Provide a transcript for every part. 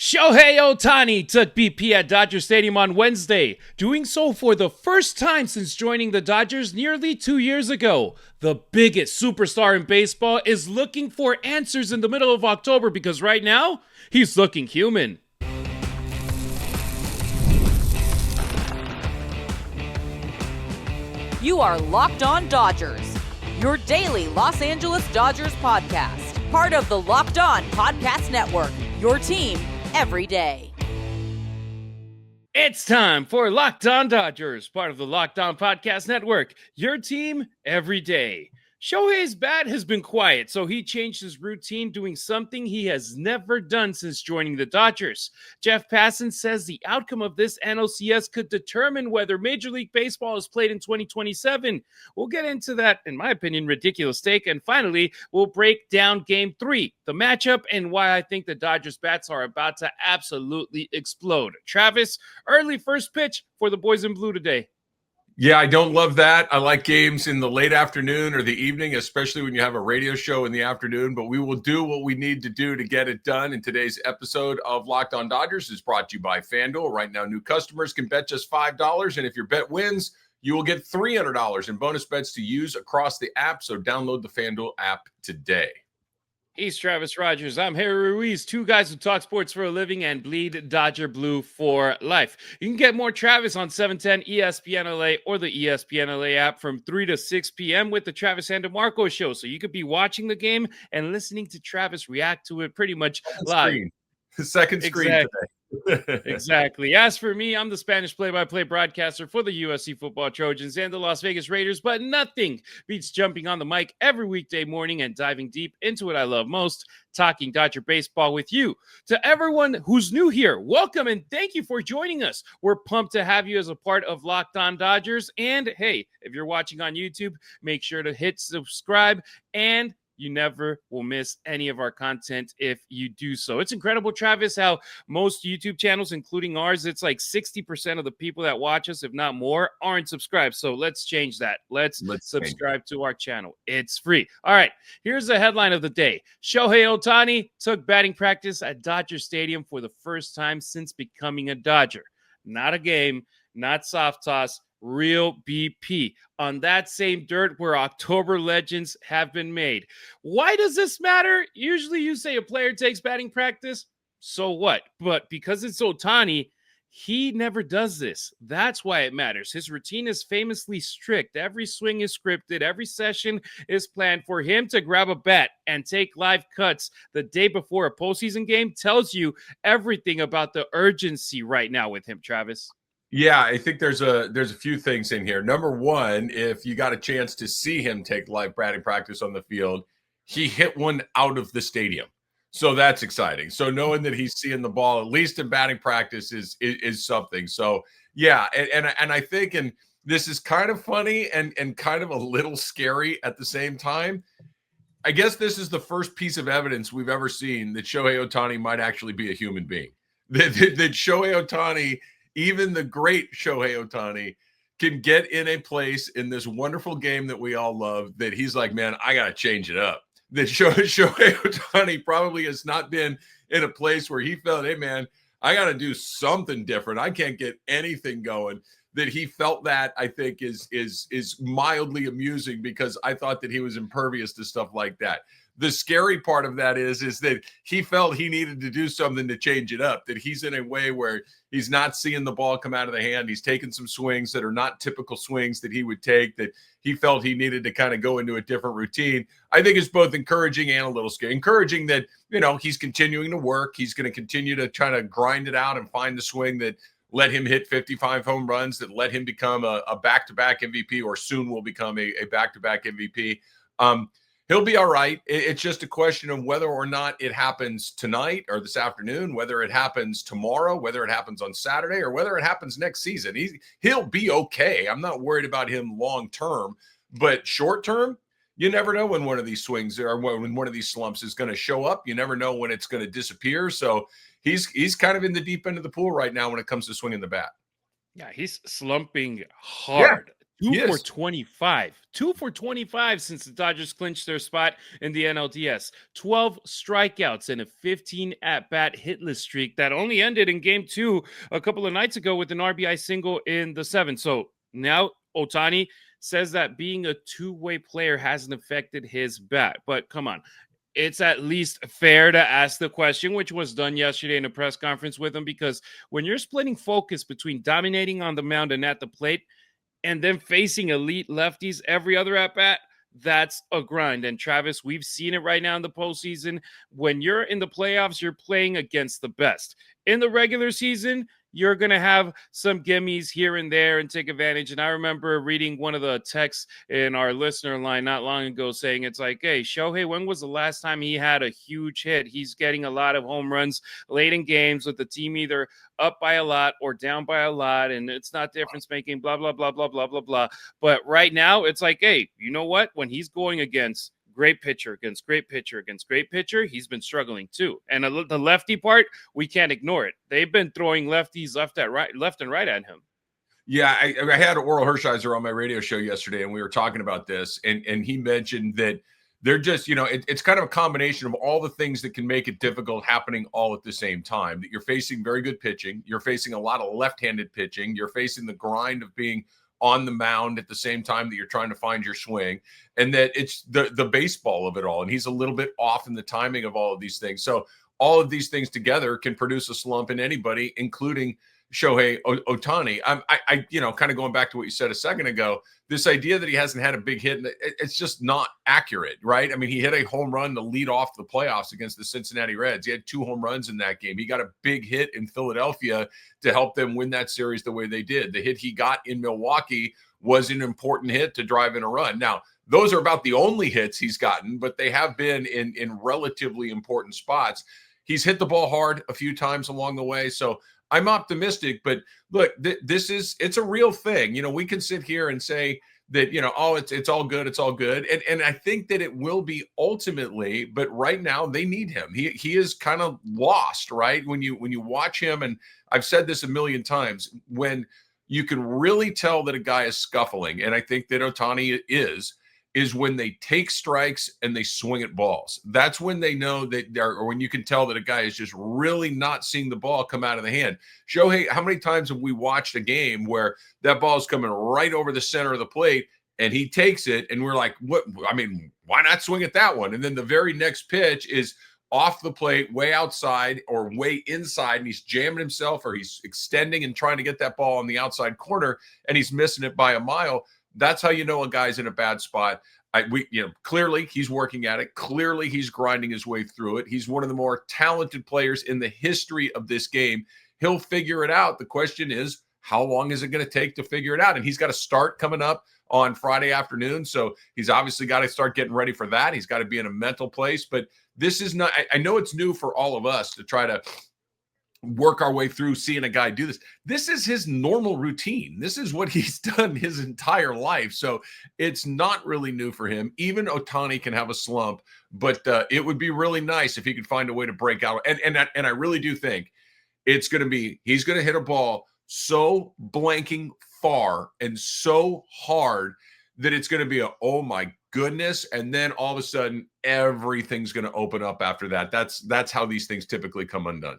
Shohei Ohtani took BP at Dodger Stadium on Wednesday, doing so for the first time since joining the Dodgers nearly 2 years ago. The biggest superstar in baseball is looking for answers in the middle of October because right now, he's looking human. You are Locked On Dodgers, your daily Los Angeles Dodgers podcast. Part of the Locked On Podcast Network, your team every day. It's time for Locked On Dodgers, part of the Locked On Podcast Network, your team every day. Shohei's bat has been quiet, so he changed his routine, doing something he has never done since joining the Dodgers. Jeff Passan says the outcome of this NLCS could determine whether Major League Baseball is played in 2027. We'll get into that, in my opinion, ridiculous take. And finally, we'll break down Game 3, the matchup, and why I think the Dodgers bats are about to absolutely explode. Travis, early first pitch for the boys in blue today. Yeah, I don't love that. I like games in the late afternoon or the evening, especially when you have a radio show in the afternoon. But we will do what we need to do to get it done. And today's episode of Locked On Dodgers is brought to you by FanDuel. Right now, new customers can bet just $5. And if your bet wins, you will get $300 in bonus bets to use across the app. So download the FanDuel app today. He's Travis Rodgers. I'm Harry Ruiz, two guys who talk sports for a living and bleed Dodger blue for life. You can get more Travis on 710 ESPN LA or the ESPN LA app from 3 to 6 p.m. with the Travis and DeMarco show. So you could be watching the game and listening to Travis react to it pretty much live. Second screen exactly. today. Exactly. As for me, I'm the Spanish play-by-play broadcaster for the USC Football Trojans and the Las Vegas Raiders, but nothing beats jumping on the mic every weekday morning and diving deep into what I love most, talking Dodger baseball with you. To everyone who's new here, welcome and thank you for joining us. We're pumped to have you as a part of Locked On Dodgers. And hey, if you're watching on YouTube, make sure to hit subscribe, and you never will miss any of our content if you do so. It's incredible, Travis, how most YouTube channels, including ours, it's like 60% of the people that watch us, if not more, aren't subscribed. So let's change that. Let's subscribe to our channel. It's free. All right, here's the headline of the day. Shohei Ohtani took batting practice at Dodger Stadium for the first time since becoming a Dodger. Not a game, not soft toss, real BP on that same dirt where October legends have been made. Why does this matter? Usually you say a player takes batting practice, so what? But because it's Ohtani, he never does this. That's why it matters. His routine is famously strict. Every swing is scripted. Every session is planned. For him to grab a bat and take live cuts the day before a postseason game tells you everything about the urgency right now with him, Travis. Yeah, I think there's a few things in here. Number one, if you got a chance to see him take live batting practice on the field, he hit one out of the stadium. So that's exciting. So knowing that he's seeing the ball, at least in batting practice, is something. So yeah, and I think, and this is kind of funny and kind of a little scary at the same time. I guess this is the first piece of evidence we've ever seen that Shohei Ohtani might actually be a human being. That Shohei Ohtani, even the great Shohei Ohtani, can get in a place in this wonderful game that we all love that he's like, man, I got to change it up. That Shohei Ohtani probably has not been in a place where he felt, hey, man, I got to do something different. I can't get anything going. That he felt that, I think, is mildly amusing because I thought that he was impervious to stuff like that. The scary part of that is that he felt he needed to do something to change it up, that he's in a way where he's not seeing the ball come out of the hand. He's taking some swings that are not typical swings that he would take, that he felt he needed to kind of go into a different routine. I think it's both encouraging and a little scary. Encouraging that, he's continuing to work. He's going to continue to try to grind it out and find the swing that let him hit 55 home runs, that let him become a back-to-back MVP, or soon will become a back-to-back MVP. He'll be all right. It's just a question of whether or not it happens tonight or this afternoon, whether it happens tomorrow, whether it happens on Saturday, or whether it happens next season. He'll be okay. I'm not worried about him long-term, but short-term, you never know when one of these swings or when one of these slumps is going to show up. You never know when it's going to disappear. So he's kind of in the deep end of the pool right now when it comes to swinging the bat. Yeah, he's slumping hard. Two for 25. 2 for 25 since the Dodgers clinched their spot in the NLCS. 12 strikeouts and a 15 at-bat hitless streak that only ended in game 2 a couple of nights ago with an RBI single in the 7th. So now Ohtani says that being a two-way player hasn't affected his bat. But come on. It's at least fair to ask the question, which was done yesterday in a press conference with him, because when you're splitting focus between dominating on the mound and at the plate, and then facing elite lefties every other at bat, that's a grind. And Travis, we've seen it right now in the postseason. When you're in the playoffs, you're playing against the best. In the regular season, you're going to have some gimmies here and there and take advantage. And I remember reading one of the texts in our listener line not long ago saying, it's like, hey, Shohei, when was the last time he had a huge hit? He's getting a lot of home runs late in games with the team either up by a lot or down by a lot, and it's not difference making, blah, blah, blah, blah, blah, blah, blah. But right now, it's like, hey, you know what? When he's going against great pitcher against great pitcher against great pitcher, he's been struggling too. And the lefty part, we can't ignore it. They've been throwing lefties left and right at him. Yeah, I had Oral Hershiser on my radio show yesterday, and we were talking about this, and he mentioned that they're just, it's kind of a combination of all the things that can make it difficult happening all at the same time. That you're facing very good pitching, you're facing a lot of left-handed pitching, you're facing the grind of being on the mound at the same time that you're trying to find your swing, and that it's the baseball of it all. And he's a little bit off in the timing of all of these things. So all of these things together can produce a slump in anybody, including Shohei Ohtani. I kind of going back to what you said a second ago, this idea that he hasn't had a big hit, it's just not accurate, right? I mean, he hit a home run to lead off the playoffs against the Cincinnati Reds. He had 2 home runs in that game. He got a big hit in Philadelphia to help them win that series the way they did. The hit he got in Milwaukee was an important hit to drive in a run. Now, those are about the only hits he's gotten, but they have been in relatively important spots. He's hit the ball hard a few times along the way, so I'm optimistic, but look, it's a real thing. We can sit here and say that, it's all good. It's all good. And I think that it will be ultimately, but right now they need him. He is kind of lost, right? When you watch him, and I've said this a million times, when you can really tell that a guy is scuffling, and I think that Ohtani is when they take strikes and they swing at balls. That's when they know that or when you can tell that a guy is just really not seeing the ball come out of the hand. Shohei, how many times have we watched a game where that ball is coming right over the center of the plate and he takes it and we're like, what? I mean, why not swing at that one? And then the very next pitch is off the plate, way outside or way inside, and he's jamming himself or he's extending and trying to get that ball on the outside corner and he's missing it by a mile. That's how you know a guy's in a bad spot. Clearly he's working at it. Clearly he's grinding his way through it. He's one of the more talented players in the history of this game. He'll figure it out. The question is, how long is it going to take to figure it out? And he's got a start coming up on Friday afternoon. So he's obviously got to start getting ready for that. He's got to be in a mental place. But this is not, I know it's new for all of us to try to work our way through seeing a guy do this. This is his normal routine. This is what he's done his entire life. So it's not really new for him. Even Ohtani can have a slump, but it would be really nice if he could find a way to break out. And I really do think he's going to hit a ball so blanking far and so hard that it's going to be oh my goodness. And then all of a sudden, everything's going to open up after that. That's how these things typically come undone.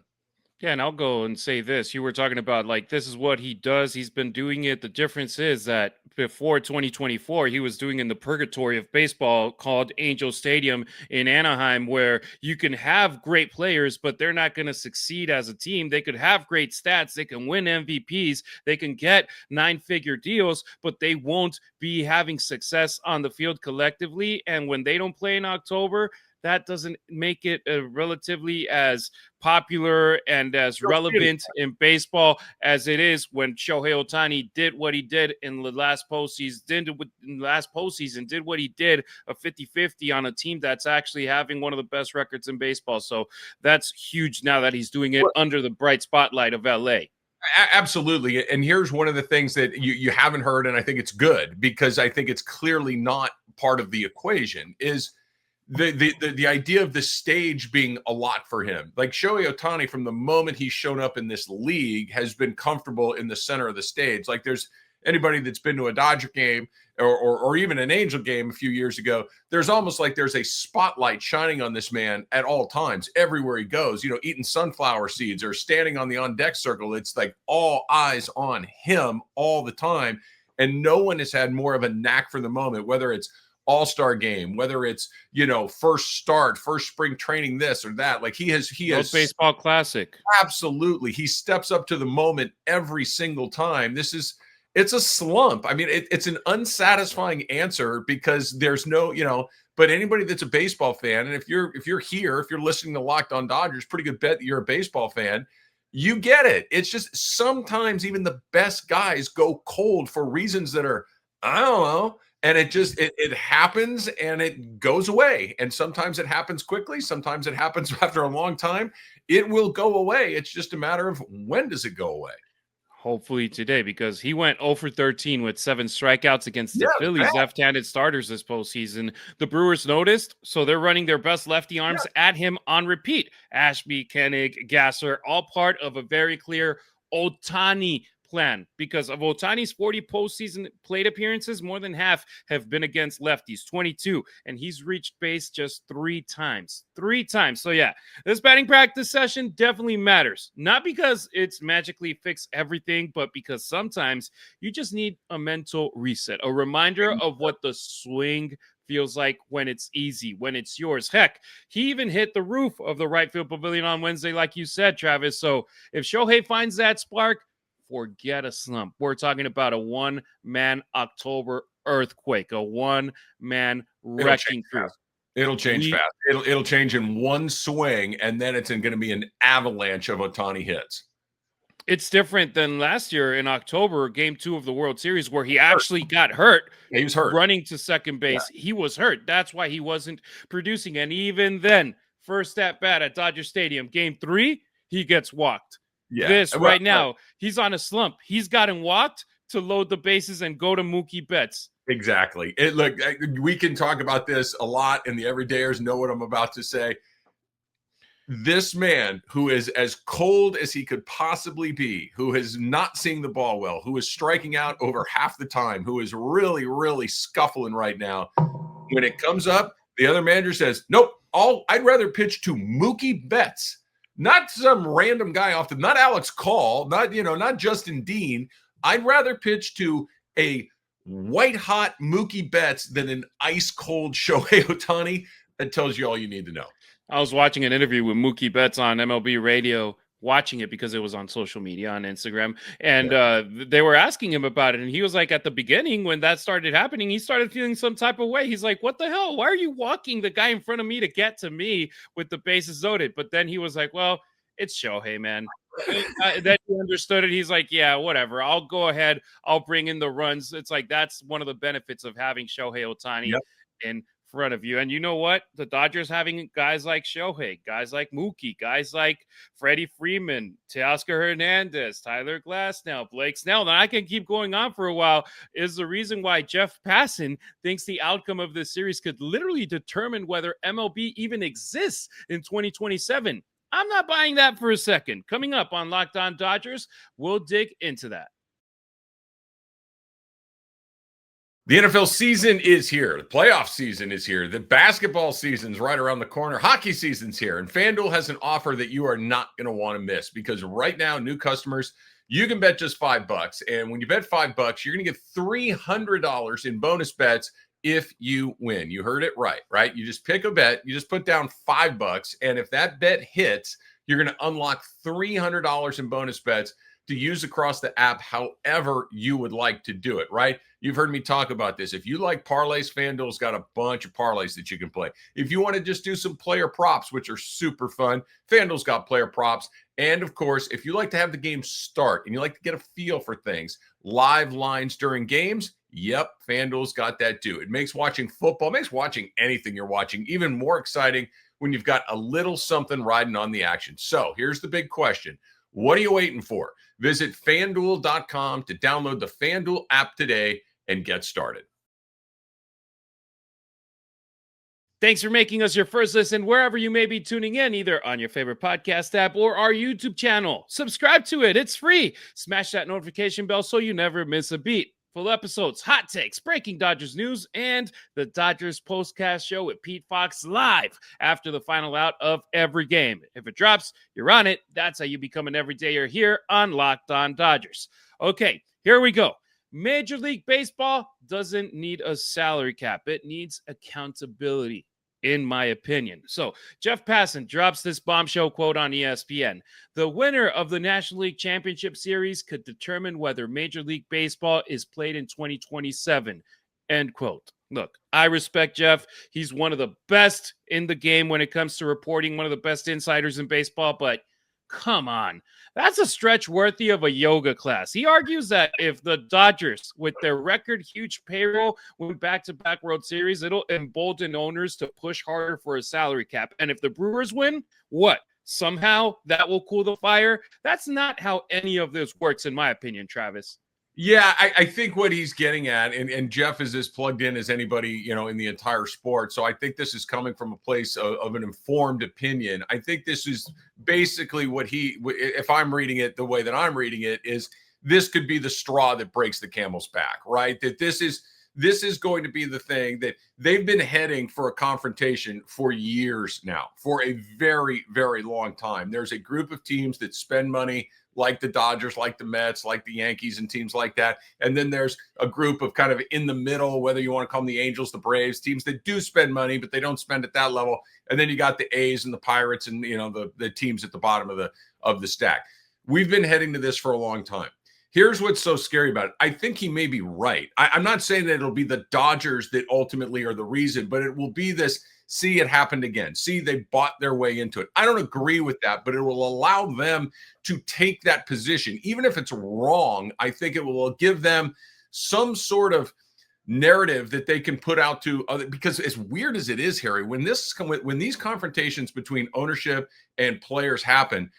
Yeah, and I'll go and say this. You were talking about, this is what he does. He's been doing it. The difference is that before 2024, he was doing in the purgatory of baseball called Angel Stadium in Anaheim, where you can have great players, but they're not going to succeed as a team. They could have great stats. They can win MVPs. They can get 9-figure deals, but they won't be having success on the field collectively. And when they don't play in October, that doesn't make it relatively as popular and as relevant in baseball as it is when Shohei Ohtani did what he did in the last postseason, did what he did, a 50-50 on a team that's actually having one of the best records in baseball. So that's huge now that he's doing it under the bright spotlight of LA. Absolutely. And here's one of the things that you haven't heard, and I think it's good because I think it's clearly not part of the equation, is the idea of the stage being a lot for him. Like Shohei Ohtani, from the moment he's shown up in this league, has been comfortable in the center of the stage. Like anybody that's been to a Dodger game or even an Angel game a few years ago, there's almost like there's a spotlight shining on this man at all times, everywhere he goes, eating sunflower seeds or standing on the on-deck circle. It's like all eyes on him all the time. And no one has had more of a knack for the moment, whether it's all-star game, whether it's, first start, first spring training, this or that. Like he has baseball classic. Absolutely. He steps up to the moment every single time. It's a slump. I mean, it's an unsatisfying answer because there's no, but anybody that's a baseball fan, and if you're listening to Locked On Dodgers, pretty good bet that you're a baseball fan, you get it. It's just sometimes even the best guys go cold for reasons that are, I don't know. And it happens and it goes away. And sometimes it happens quickly. Sometimes it happens after a long time. It will go away. It's just a matter of when does it go away? Hopefully today, because he went 0 for 13 with 7 strikeouts against the Phillies left-handed starters this postseason. The Brewers noticed, so they're running their best lefty arms at him on repeat. Ashby, Koenig, Gasser, all part of a very clear Ohtani plan. Because of Ohtani's 40 postseason plate appearances, more than half have been against lefties, 22, and he's reached base just 3 times. 3 times. So yeah, this batting practice session definitely matters. Not because it's magically fixed everything, but because sometimes you just need a mental reset, a reminder of what the swing feels like when it's easy, when it's yours. Heck, he even hit the roof of the right field pavilion on Wednesday, like you said, Travis. So if Shohei finds that spark, forget a slump. We're talking about a one-man October earthquake, a one-man wrecking crew. It'll change fast. It'll change in one swing, and then it's going to be an avalanche of Ohtani hits. It's different than last year in October, Game 2 of the World Series, where he actually got hurt. Yeah, he was hurt. Running to second base. Yeah. He was hurt. That's why he wasn't producing. And even then, first at bat at Dodger Stadium, Game 3, he gets walked. Yeah. Right now, he's on a slump. He's gotten walked to load the bases and go to Mookie Betts. Exactly. Look, we can talk about this a lot, and the everydayers know what I'm about to say. This man, who is as cold as he could possibly be, who is not seeing the ball well, who is striking out over half the time, who is really, really scuffling right now, when it comes up, the other manager says, nope, I'd rather pitch to Mookie Betts. Not some random guy off not Alex Call, not Justin Dean. I'd rather pitch to a white-hot Mookie Betts than an ice-cold Shohei Ohtani. That tells you all you need to know. I was watching an interview with Mookie Betts on MLB Radio, watching it because it was on social media, on Instagram, and they were asking him about it, and he was like, at the beginning, when that started happening, he started feeling some type of way. He's like, what the hell? Why are you walking the guy in front of me to get to me with the bases loaded? But then he was like, well, it's Shohei, man. Then he understood it. He's like, yeah, whatever. I'll go ahead. I'll bring in the runs. It's like, that's one of the benefits of having Shohei Ohtani in front of you. And you know what? The Dodgers having guys like Shohei, guys like Mookie, guys like Freddie Freeman, Teoscar Hernandez, Tyler Glasnow, Blake Snell, and I can keep going on for a while, is the reason why Jeff Passan thinks the outcome of this series could literally determine whether MLB even exists in 2027. I'm not buying that for a second. Coming up on Locked On Dodgers, we'll dig into that. The NFL season is here. The playoff season is here. The basketball season's right around the corner. Hockey season's here. And FanDuel has an offer that you are not going to want to miss, because right now, new customers, you can bet just $5. And when you bet $5, you're going to get $300 in bonus bets if you win. You heard it right? You just pick a bet. You just put down $5. And if that bet hits, you're going to unlock $300 in bonus bets to use across the app however you would like to do it, right? You've heard me talk about this. If you like parlays, FanDuel's got a bunch of parlays that you can play. If you want to just do some player props, which are super fun, FanDuel's got player props. And of course, if you like to have the game start and you like to get a feel for things, live lines during games, yep, FanDuel's got that too. It makes watching football, makes watching anything you're watching even more exciting when you've got a little something riding on the action. So here's the big question. What are you waiting for? Visit FanDuel.com to download the FanDuel app today and get started. Thanks for making us your first listen wherever you may be tuning in, either on your favorite podcast app or our YouTube channel. Subscribe to it. It's free. Smash that notification bell so you never miss a beat. Full episodes, hot takes, breaking Dodgers news, and the Dodgers postcast show with Pete Fox live after the final out of every game. If it drops, you're on it. That's how you become an everydayer here on Locked On Dodgers. Okay, here we go. Major League Baseball doesn't need a salary cap. It needs accountability, in my opinion. So Jeff Passan drops this bombshell quote on ESPN. The winner of the National League Championship Series could determine whether Major League Baseball is played in 2027. End quote. Look, I respect Jeff. He's one of the best in the game when it comes to reporting, one of the best insiders in baseball, but come on. That's a stretch worthy of a yoga class. He argues that if the Dodgers, with their record huge payroll, win back-to-back World Series, it'll embolden owners to push harder for a salary cap. And if the Brewers win, what? Somehow that will cool the fire? That's not how any of this works, in my opinion, Travis. Yeah, I think what he's getting at, and Jeff is as plugged in as anybody, in the entire sport. So I think this is coming from a place of an informed opinion. I think this is basically what if I'm reading it the way that I'm reading it, is this could be the straw that breaks the camel's back, right? That this is going to be the thing that they've been heading for a confrontation for years now, for a very, very long time. There's a group of teams that spend money like the Dodgers, like the Mets, like the Yankees and teams like that. And then there's a group of kind of in the middle, whether you want to call them the Angels, the Braves, teams that do spend money, but they don't spend at that level. And then you got the A's and the Pirates and, the teams at the bottom of the stack. We've been heading to this for a long time. Here's what's so scary about it. I think he may be right. I'm not saying that it'll be the Dodgers that ultimately are the reason, but it will be this, see, it happened again. See, they bought their way into it. I don't agree with that, but it will allow them to take that position. Even if it's wrong, I think it will give them some sort of narrative that they can put out to other, because as weird as it is, Harry, when these confrontations between ownership and players happen,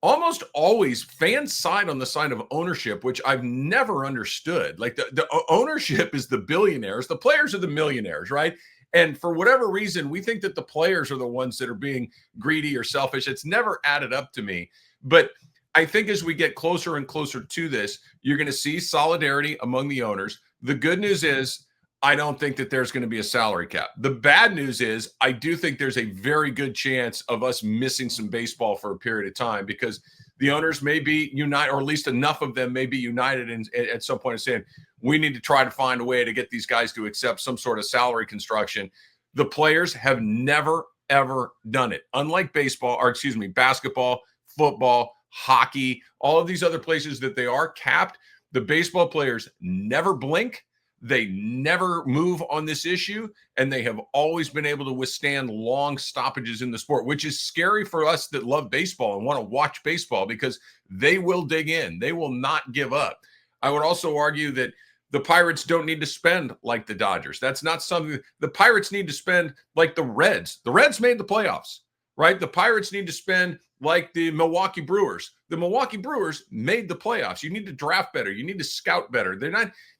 almost always fans side on the side of ownership, which I've never understood. Like the ownership is the billionaires, the players are the millionaires, right? And for whatever reason, we think that the players are the ones that are being greedy or selfish. It's never added up to me. But I think as we get closer and closer to this, you're going to see solidarity among the owners. The good news is, I don't think that there's going to be a salary cap. The bad news is, I do think there's a very good chance of us missing some baseball for a period of time, because the owners may be united, or at least enough of them may be united at some point of saying, we need to try to find a way to get these guys to accept some sort of salary construction. The players have never, ever done it. Unlike basketball, football, hockey, all of these other places that they are capped, the baseball players never blink. They never move on this issue, and they have always been able to withstand long stoppages in the sport, which is scary for us that love baseball and want to watch baseball, because they will dig in. They will not give up. I would also argue that the Pirates don't need to spend like the Dodgers. That's not something the Pirates need to spend like the Reds. The Reds made the playoffs, right? The Pirates need to spend like the Milwaukee Brewers. The Milwaukee Brewers made the playoffs. You need to draft better. You need to scout better.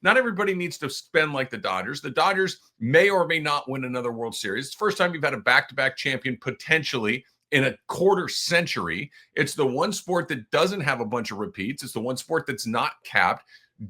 Not everybody needs to spend like the Dodgers. The Dodgers may or may not win another World Series. It's the first time you've had a back-to-back champion potentially in a quarter century. It's the one sport that doesn't have a bunch of repeats. It's the one sport that's not capped.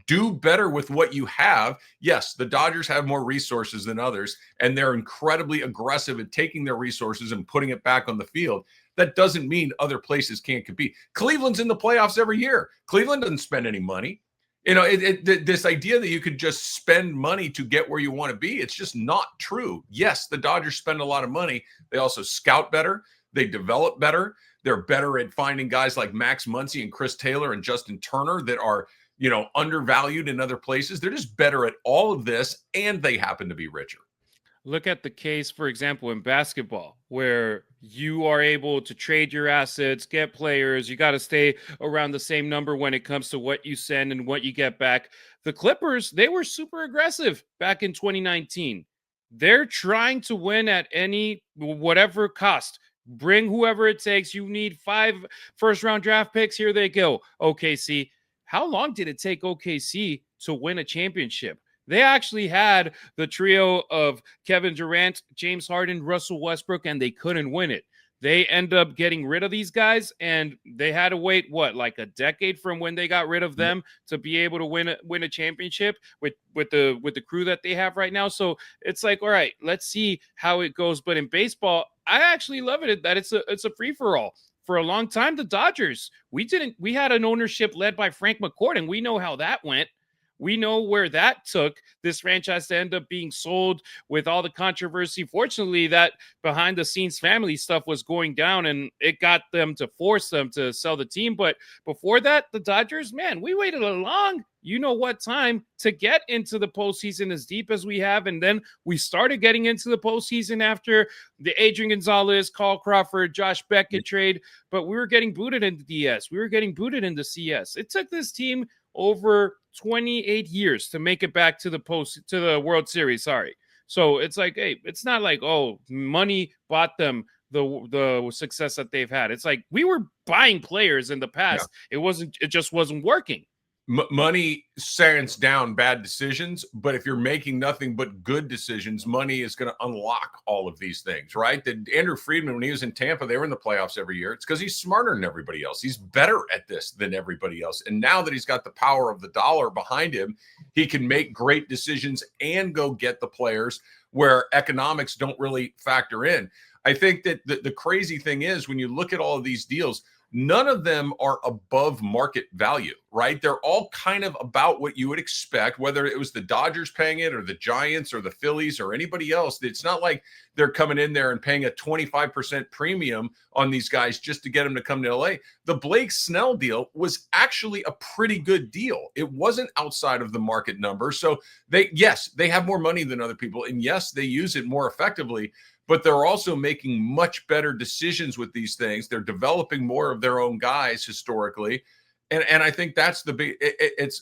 Do better with what you have. Yes, the Dodgers have more resources than others, and they're incredibly aggressive at taking their resources and putting it back on the field. That doesn't mean other places can't compete. Cleveland's in the playoffs every year. Cleveland doesn't spend any money. This idea that you could just spend money to get where you want to be, it's just not true. Yes, the Dodgers spend a lot of money. They also scout better. They develop better. They're better at finding guys like Max Muncy and Chris Taylor and Justin Turner that are, undervalued in other places. They're just better at all of this, and they happen to be richer. Look at the case, for example, in basketball, where you are able to trade your assets, get players. You got to stay around the same number when it comes to what you send and what you get back. The Clippers, they were super aggressive back in 2019. They're trying to win at whatever cost. Bring whoever it takes. You need 5 first-round draft picks. Here they go. OKC. How long did it take OKC to win a championship? They actually had the trio of Kevin Durant, James Harden, Russell Westbrook, and they couldn't win it. They end up getting rid of these guys, and they had to wait, like a decade from when they got rid of them to be able to win a championship with the crew that they have right now. So it's like, all right, let's see how it goes. But in baseball, I actually love it that it's a free-for-all. For a long time, the Dodgers, we had an ownership led by Frank McCourt, and we know how that went. We know where that took this franchise to end up being sold with all the controversy. Fortunately, that behind the scenes family stuff was going down, and it got them to force them to sell the team. But before that, the Dodgers, man, we waited a long, time to get into the postseason as deep as we have. And then we started getting into the postseason after the Adrian Gonzalez, Carl Crawford, Josh Beckett trade. But we were getting booted in the DS. We were getting booted in the CS. It took this team over 28 years to make it back to the World Series. Sorry. So it's like, hey, it's not like, oh, money bought them the success that they've had. It's like we were buying players in the past. Yeah. It just wasn't working. Money sands down bad decisions, but if you're making nothing but good decisions, money is going to unlock all of these things, right? Andrew Freeman, when he was in Tampa, they were in the playoffs every year. It's because he's smarter than everybody else. He's better at this than everybody else. And now that he's got the power of the dollar behind him, he can make great decisions and go get the players where economics don't really factor in. I think that the crazy thing is when you look at all of these deals, none of them are above market value, right? They're all kind of about what you would expect, whether it was the Dodgers paying it or the Giants or the Phillies or anybody else. It's not like they're coming in there and paying a 25% premium on these guys just to get them to come to LA. The Blake Snell deal was actually a pretty good deal. It wasn't outside of the market number. So they have more money than other people. And yes, they use it more effectively. But they're also making much better decisions with these things. They're developing more of their own guys historically. And I think that's the big,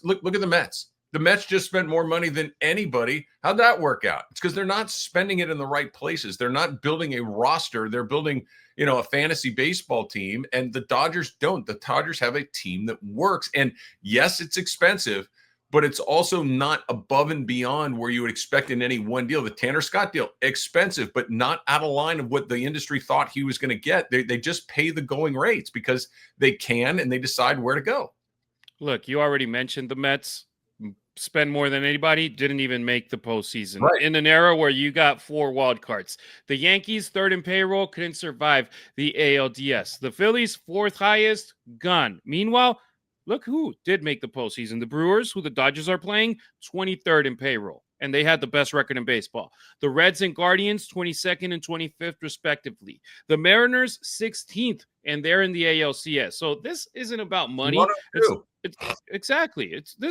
look at the Mets. The Mets just spent more money than anybody. How'd that work out? It's because they're not spending it in the right places. They're not building a roster. They're building, a fantasy baseball team. And the Dodgers don't. The Dodgers have a team that works. And yes, it's expensive, but it's also not above and beyond where you would expect in any one deal. The Tanner Scott deal, expensive, but not out of line of what the industry thought he was going to get. They just pay the going rates because they can, and they decide where to go. Look, you already mentioned the Mets spend more than anybody, didn't even make the postseason. Right. In an era where you got 4 wild cards. The Yankees, third in payroll, couldn't survive the ALDS. The Phillies, 4th highest, gone. Meanwhile, look who did make the postseason. The Brewers, who the Dodgers are playing, 23rd in payroll. And they had the best record in baseball. The Reds and Guardians, 22nd and 25th, respectively. The Mariners, 16th, and they're in the ALCS. So this isn't about money. This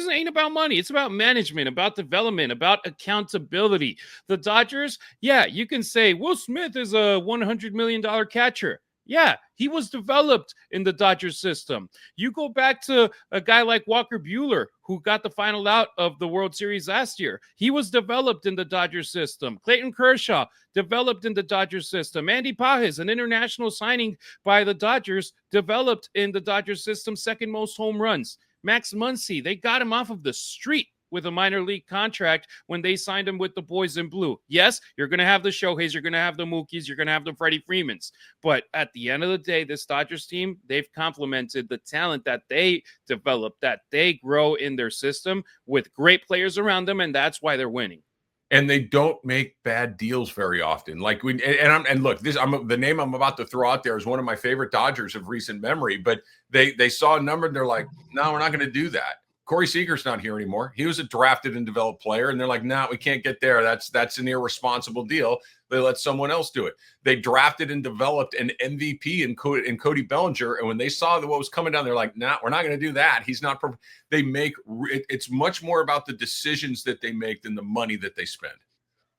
ain't about money. It's about management, about development, about accountability. The Dodgers, you can say Will Smith is a $100 million catcher. Yeah, he was developed in the Dodgers system. You go back to a guy like Walker Buehler, who got the final out of the World Series last year. He was developed in the Dodgers system. Clayton Kershaw, developed in the Dodgers system. Andy Pages, an international signing by the Dodgers, developed in the Dodgers system, second most home runs. Max Muncy, they got him off of the street with a minor league contract when they signed him with the boys in blue. Yes, you're going to have the Shoheis, you're going to have the Mookies, you're going to have the Freddie Freemans. But at the end of the day, this Dodgers team, they've complemented the talent that they develop, that they grow in their system with great players around them, and that's why they're winning. And they don't make bad deals very often. Like look, the name I'm about to throw out there is one of my favorite Dodgers of recent memory, but they saw a number and they're like, no, we're not going to do that. Corey Seager's not here anymore. He was a drafted and developed player, and they're like, no, we can't get there. That's an irresponsible deal. They let someone else do it. They drafted and developed an MVP in Cody Bellinger, and when they saw what was coming down, they're like, nah, we're not going to do that. He's not. It's much more about the decisions that they make than the money that they spend.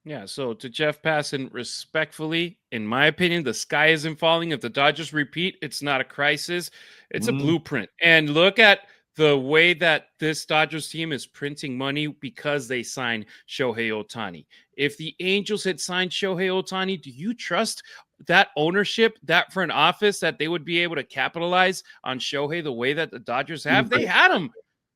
Yeah, so to Jeff Passan, respectfully, in my opinion, the sky isn't falling. If the Dodgers repeat, it's not a crisis. It's a blueprint. And look at the way that this Dodgers team is printing money because they signed Shohei Ohtani. If the Angels had signed Shohei Ohtani, do you trust that ownership, that front office, that they would be able to capitalize on Shohei the way that the Dodgers have? They had him.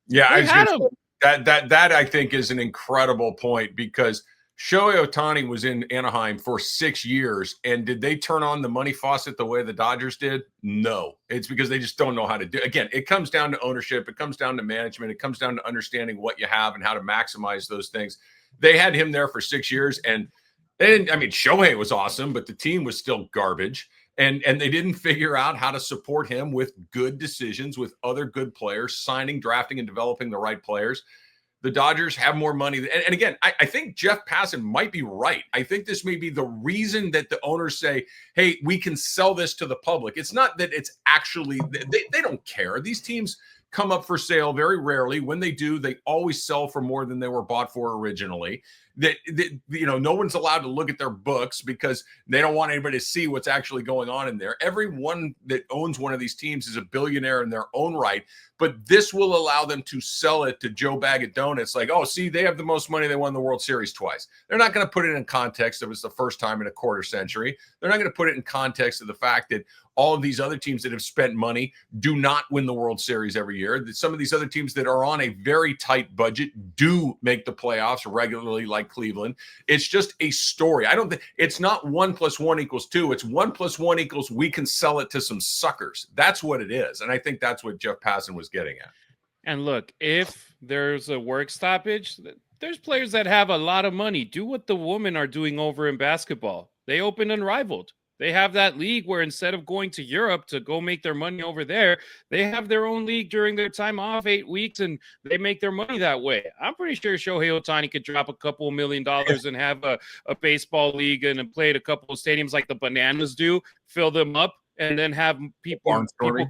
Yeah, they had him. That I think is an incredible point, because Shohei Ohtani was in Anaheim for 6 years, and did they turn on the money faucet the way the Dodgers did? No. It's because they just don't know how to do it. Again, it comes down to ownership. It comes down to management. It comes down to understanding what you have and how to maximize those things. They had him there for 6 years, and Shohei was awesome, but the team was still garbage. And they didn't figure out how to support him with good decisions, with other good players, signing, drafting, and developing the right players. The Dodgers have more money. And again, I think Jeff Passan might be right. I think this may be the reason that the owners say, hey, we can sell this to the public. It's not that it's actually, they don't care. These teams come up for sale very rarely. When they do, they always sell for more than they were bought for originally. No one's allowed to look at their books because they don't want anybody to see what's actually going on in there. Everyone that owns one of these teams is a billionaire in their own right, but this will allow them to sell it to Joe Bag of Donuts. Like, oh, see, they have the most money. They won the World Series twice. They're not going to put it in context. It was the first time in a quarter century. They're not going to put it in context of the fact that all of these other teams that have spent money do not win the World Series every year. Some of these other teams that are on a very tight budget do make the playoffs regularly, like Cleveland. It's just a story. I don't think it's not 1 + 1 = 2. It's 1 + 1 = we can sell it to some suckers. That's what it is. And I think that's what Jeff Passan was getting at. And look, if there's a work stoppage, there's players that have a lot of money. Do what the women are doing over in basketball. They open Unrivaled. They have that league where instead of going to Europe to go make their money over there, they have their own league during their time off 8 weeks, and they make their money that way. I'm pretty sure Shohei Ohtani could drop a couple $1 million and have a baseball league and play at a couple of stadiums like the Bananas do, fill them up, and then have people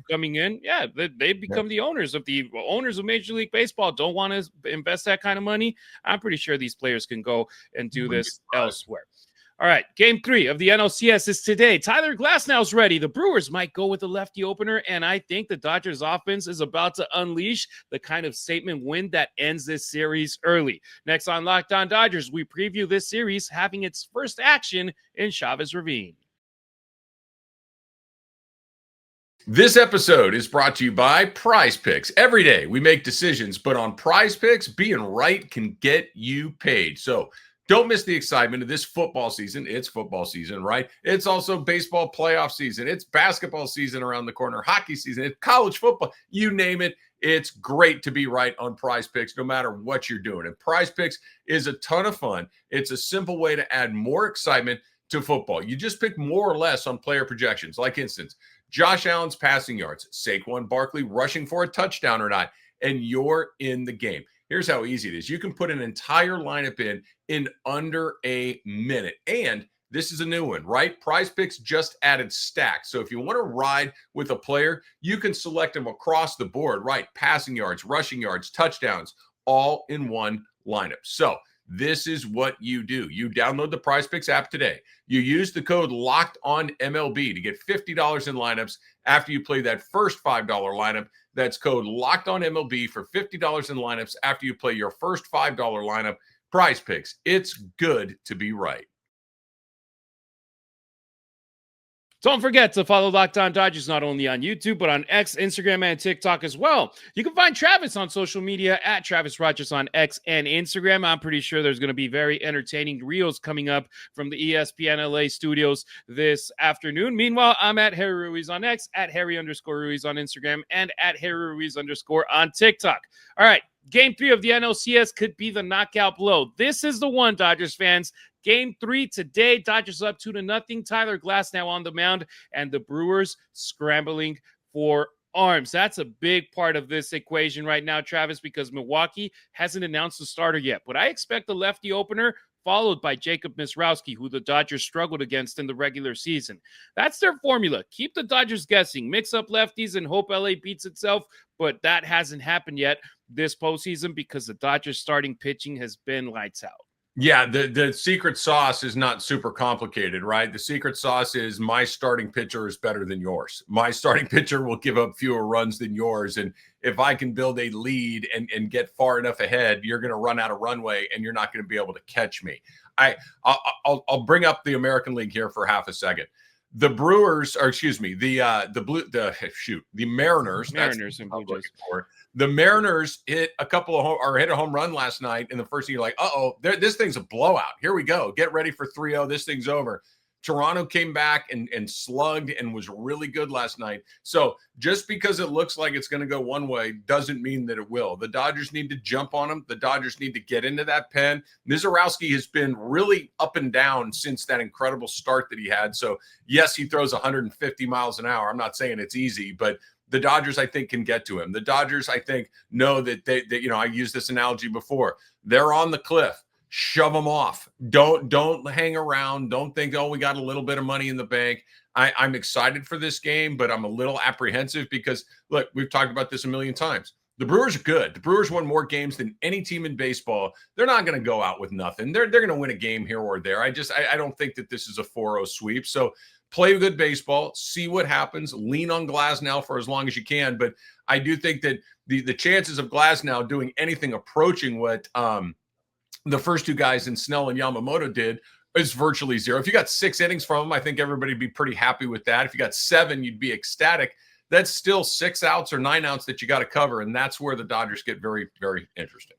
coming in. Yeah, they become the owners. If the owners of Major League Baseball don't want to invest that kind of money, I'm pretty sure these players can go and do this elsewhere. All right, game 3 of the NLCS is today. Tyler Glasnow's ready. The Brewers might go with the lefty opener, and I think the Dodgers offense is about to unleash the kind of statement win that ends this series early. Next on Locked On Dodgers, we preview this series having its first action in Chavez Ravine. This episode is brought to you by PrizePicks. Every day we make decisions, but on PrizePicks, being right can get you paid. So don't miss the excitement of this football season. It's football season, right? It's also baseball playoff season. It's basketball season around the corner, hockey season, it's college football, you name it. It's great to be right on PrizePicks no matter what you're doing. And PrizePicks is a ton of fun. It's a simple way to add more excitement to football. You just pick more or less on player projections. Like instance, Josh Allen's passing yards, Saquon Barkley rushing for a touchdown or not, and you're in the game. Here's how easy it is. You can put an entire lineup in under a minute. And this is a new one, right? PrizePicks just added stacks. So if you want to ride with a player, you can select them across the board, right? Passing yards, rushing yards, touchdowns, all in one lineup. So this is what you do. You download the PrizePicks app today. You use the code LOCKEDONMLB to get $50 in lineups after you play that first $5 lineup. That's code LOCKEDONMLB for $50 in lineups after you play your first $5 lineup. PrizePicks. It's good to be right. Don't forget to follow Locked On Dodgers not only on YouTube, but on X, Instagram, and TikTok as well. You can find Travis on social media at Travis Rodgers on X and Instagram. I'm pretty sure there's going to be very entertaining reels coming up from the ESPN LA studios this afternoon. Meanwhile, I'm at Harry Ruiz on X, at Harry_Ruiz on Instagram, and at Harry Ruiz_ on TikTok. All right. Game 3 of the NLCS could be the knockout blow. This is the one, Dodgers fans. Game 3 today, Dodgers up 2-0. Tyler Glasnow on the mound, and the Brewers scrambling for arms. That's a big part of this equation right now, Travis, because Milwaukee hasn't announced the starter yet. But I expect the lefty opener, followed by Jacob Misrowski, who the Dodgers struggled against in the regular season. That's their formula. Keep the Dodgers guessing. Mix up lefties and hope LA beats itself, but that hasn't happened yet this postseason because the Dodgers starting pitching has been lights out. Yeah, the secret sauce is not super complicated, right? The secret sauce is my starting pitcher is better than yours. My starting pitcher will give up fewer runs than yours. And if I can build a lead and get far enough ahead, you're going to run out of runway and you're not going to be able to catch me. I'll bring up the American League here for half a second. The Brewers, or excuse me, the Mariners. Mariners and Blue Jays. The Mariners hit a home run last night in the first inning. You're like, this thing's a blowout. Here we go. Get ready for 3-0. This thing's over. Toronto came back and slugged and was really good last night. So just because it looks like it's going to go one way doesn't mean that it will. The Dodgers need to jump on them. The Dodgers need to get into that pen. Mizorowski has been really up and down since that incredible start that he had. So yes, he throws 150 miles an hour. I'm not saying it's easy, but the Dodgers, I think, can get to him. The Dodgers, I think, know that they I used this analogy before. They're on the cliff. Shove them off. Don't hang around. Don't think, we got a little bit of money in the bank. I'm excited for this game, but I'm a little apprehensive because, look, we've talked about this a million times. The Brewers are good. The Brewers won more games than any team in baseball. They're not going to go out with nothing. They're going to win a game here or there. I don't think that this is a 4-0 sweep. So play good baseball, see what happens, lean on Glasnow for as long as you can. But I do think that the chances of Glasnow doing anything approaching what the first two guys in Snell and Yamamoto did is virtually zero. If you got 6 innings from them, I think everybody would be pretty happy with that. If you got 7, you'd be ecstatic. That's still 6 outs or 9 outs that you got to cover, and that's where the Dodgers get very, very interesting.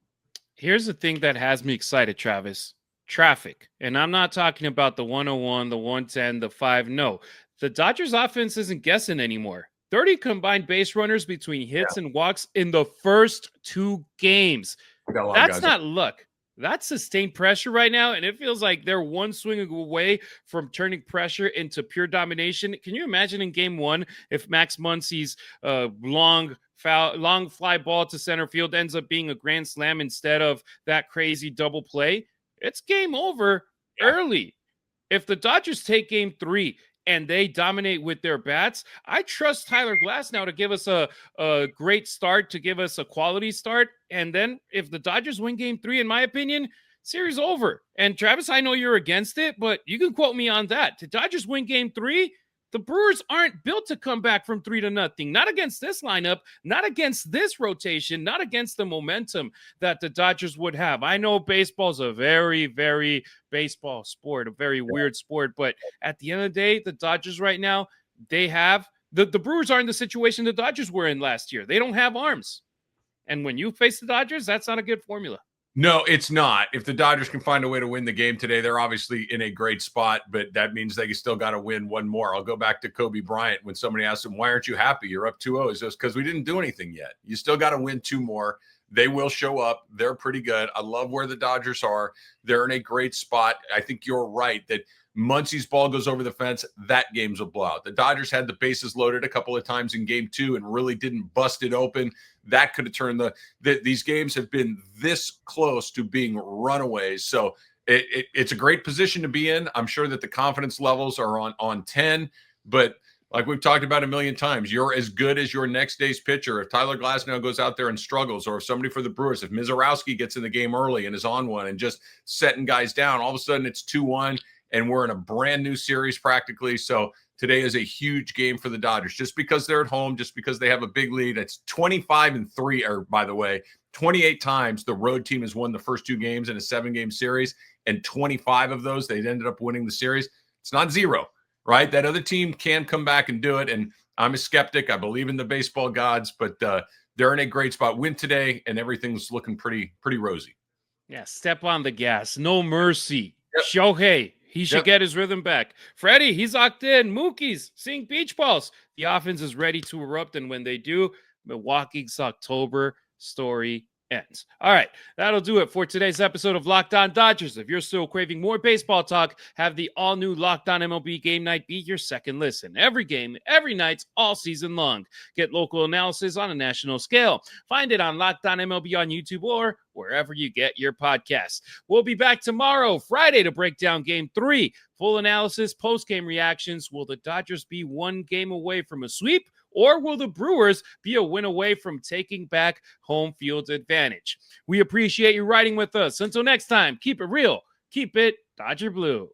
Here's the thing that has me excited, Travis. Traffic. And I'm not talking about the 101, the 110, the 5. No. The Dodgers offense isn't guessing anymore. 30 combined base runners between hits and walks in the first 2 games. That's not luck. That's sustained pressure right now, and it feels like they're one swing away from turning pressure into pure domination. Can you imagine in game 1 if Max Muncy's long fly ball to center field ends up being a grand slam instead of that crazy double play? It's game over early. If the Dodgers take game 3 and they dominate with their bats, I trust Tyler Glasnow to give us a great start, to give us a quality start. And then if the Dodgers win game 3, in my opinion, series over. And Travis, I know you're against it, but you can quote me on that. The Dodgers win game 3, the Brewers aren't built to come back from 3-0. Not against this lineup, not against this rotation, not against the momentum that the Dodgers would have. I know baseball's a very, very baseball sport, a very weird sport, but at the end of the day, the Dodgers right now, they have the Brewers are in the situation the Dodgers were in last year. They don't have arms. And when you face the Dodgers, that's not a good formula. No, it's not. If the Dodgers can find a way to win the game today, they're obviously in a great spot, but that means they still got to win one more. I'll go back to Kobe Bryant when somebody asked him, why aren't you happy? You're up 2-0. It's just because we didn't do anything yet. You still got to win 2 more. They will show up. They're pretty good. I love where the Dodgers are. They're in a great spot. I think you're right that Muncy's ball goes over the fence. That game's a blowout. The Dodgers had the bases loaded a couple of times in game 2 and really didn't bust it open. That could have turned these games have been this close to being runaways. So it's a great position to be in. I'm sure that the confidence levels are on 10, but like we've talked about a million times, you're as good as your next day's pitcher. If Tyler Glasnow goes out there and struggles, or if somebody for the Brewers, if Mizorowski gets in the game early and is on one and just setting guys down, all of a sudden it's 2-1 and we're in a brand new series practically. So today is a huge game for the Dodgers, just because they're at home, just because they have a big lead. It's 25-3, or by the way, 28 times the road team has won the first 2 games in a 7-game series, and 25 of those, they ended up winning the series. It's not 0, right? That other team can come back and do it, and I'm a skeptic. I believe in the baseball gods, but they're in a great spot. Win today, and everything's looking pretty rosy. Yeah, step on the gas. No mercy. Yep. Shohei, he should get his rhythm back. Freddie, he's locked in. Mookie's seeing beach balls. The offense is ready to erupt, and when they do, Milwaukee's October story ends. All right, that'll do it for today's episode of Locked On Dodgers. If you're still craving more baseball talk, have the all-new Locked On MLB Game Night be your second listen. Every game, every night, all season long. Get local analysis on a national scale. Find it on Locked On MLB on YouTube or wherever you get your podcasts. We'll be back tomorrow, Friday, to break down Game 3. Full analysis, post-game reactions. Will the Dodgers be one game away from a sweep? Or will the Brewers be a win away from taking back home field advantage? We appreciate you riding with us. Until next time, keep it real, keep it Dodger Blue.